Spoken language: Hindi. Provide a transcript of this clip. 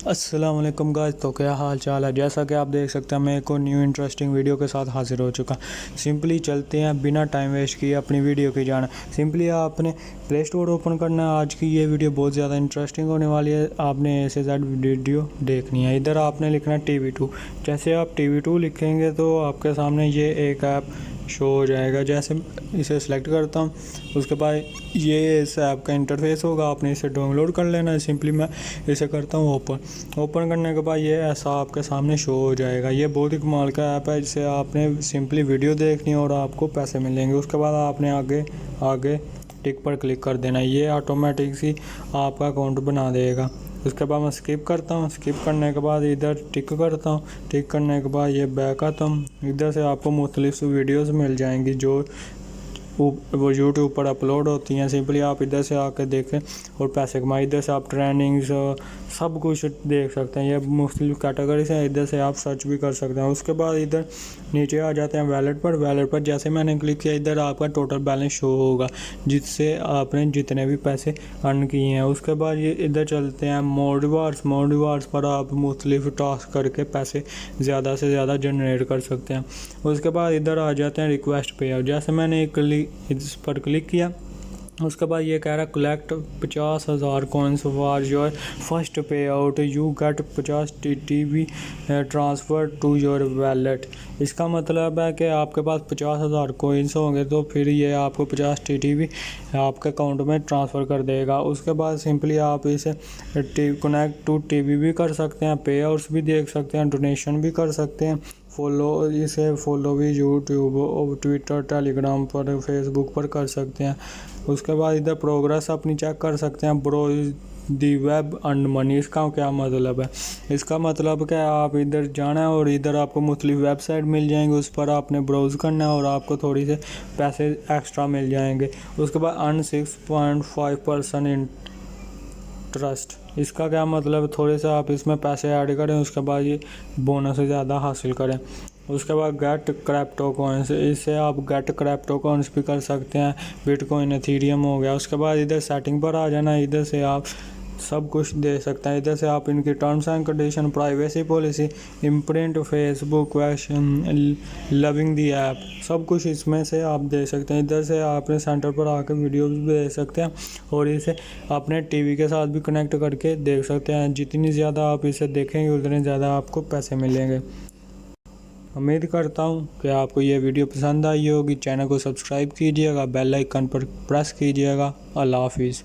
अस्सलाम वालेकुम गाइस। तो क्या हाल चाल है। जैसा कि आप देख सकते हैं मैं एक और न्यू इंटरेस्टिंग वीडियो के साथ हाजिर हो चुका। सिंपली चलते हैं बिना टाइम वेस्ट किए अपनी वीडियो की जाना। सिंपली आपने प्ले स्टोर ओपन करना है। आज की ये वीडियो बहुत ज़्यादा इंटरेस्टिंग होने वाली है। आपने ए से जेड वीडियो देखनी है। इधर आपने लिखना है TV2। जैसे आप TV2 लिखेंगे तो आपके सामने ये एक ऐप शो हो जाएगा। जैसे इसे सिलेक्ट करता हूँ उसके बाद ये इस ऐप का इंटरफेस होगा। आपने इसे डाउनलोड कर लेना है। सिंपली मैं इसे करता हूँ ओपन करने के बाद ये ऐसा आपके सामने शो हो जाएगा। ये बहुत ही कमाल का ऐप है जिसे आपने सिंपली वीडियो देखनी है और आपको पैसे मिलेंगे। उसके बाद आपने आगे आगे टिक पर क्लिक कर देना। ये ऑटोमेटिक सी आपका अकाउंट बना देगा। उसके बाद मैं स्किप करता हूँ। स्किप करने के बाद इधर टिक करता हूँ। टिक करने के बाद ये बैक आता हूँ। इधर से आपको मुख्तलिफ वीडियोस मिल जाएंगी जो वो यूट्यूब पर अपलोड होती हैं। सिंपली आप इधर से आकर देखें और पैसे कमाएं। इधर से आप ट्रेंडिंग्स सब कुछ देख सकते हैं। ये मुख्तलिफ कैटेगरीज हैं। इधर से आप सर्च भी कर सकते हैं। उसके बाद इधर नीचे आ जाते हैं वैलेट पर जैसे मैंने क्लिक किया इधर आपका टोटल बैलेंस शो होगा जिससे आपने जितने भी पैसे अर्न किए हैं। उसके बाद ये इधर चलते हैं मोर रिवार्ड्स पर आप मुख्तलिफ टास्क करके पैसे ज़्यादा से ज़्यादा जनरेट कर सकते हैं। उसके बाद इधर आ जाते हैं रिक्वेस्ट पे आउट। जैसे मैंने इस पर क्लिक किया उसके बाद ये कह रहा है collect 50,000 coins for your first payout you get 50 TTV transfer to your wallet. इसका मतलब है कि आपके पास 50,000 कॉइन्स होंगे तो फिर ये आपको 50 TTV आपके अकाउंट में ट्रांसफ़र कर देगा। उसके बाद सिंपली आप इसे कनेक्ट टू TV भी कर सकते हैं, पे आउट्स भी देख सकते हैं, डोनेशन भी कर सकते हैं, इसे फॉलो भी यूट्यूब, ट्विटर, टेलीग्राम पर, फेसबुक पर कर सकते हैं। उसके बाद इधर प्रोग्रेस अपनी चेक कर सकते हैं। ब्रो दी वेब अर्न मनी। इसका क्या मतलब है? इसका मतलब क्या आप इधर जाना है और इधर आपको मुख्तलिफ वेबसाइट मिल जाएंगे। उस पर आपने ब्राउज़ करना है और आपको थोड़ी से पैसे एक्स्ट्रा मिल जाएंगे। उसके बाद अर्न 6.5% इंटरेस्ट। इसका क्या मतलब? थोड़े से आप इसमें पैसे ऐड करें उसके बाद ये बोनस ज़्यादा हासिल करें। उसके बाद गेट क्रिप्टो कॉइन्स। इससे आप गेट क्रिप्टो कॉइन्स भी कर सकते हैं। बिटकॉइन, एथेरियम हो गया। उसके बाद इधर सेटिंग पर आ जाना। इधर से आप सब कुछ दे सकते हैं। इधर से आप इनकी terms and condition, privacy policy, imprint, Facebook question, loving the app, सब कुछ इसमें से आप दे सकते हैं। इधर से आपने सेंटर पर आकर वीडियोस भी देख सकते हैं और इसे अपने टीवी के साथ भी कनेक्ट करके देख सकते हैं। जितनी ज़्यादा आप इसे देखेंगे उतने ज़्यादा आपको पैसे मिलेंगे। उम्मीद करता हूँ कि आपको ये वीडियो पसंद आई होगी। चैनल को सब्सक्राइब कीजिएगा, बेल आइकन पर प्रेस कीजिएगा। अल्लाह हाफिज़।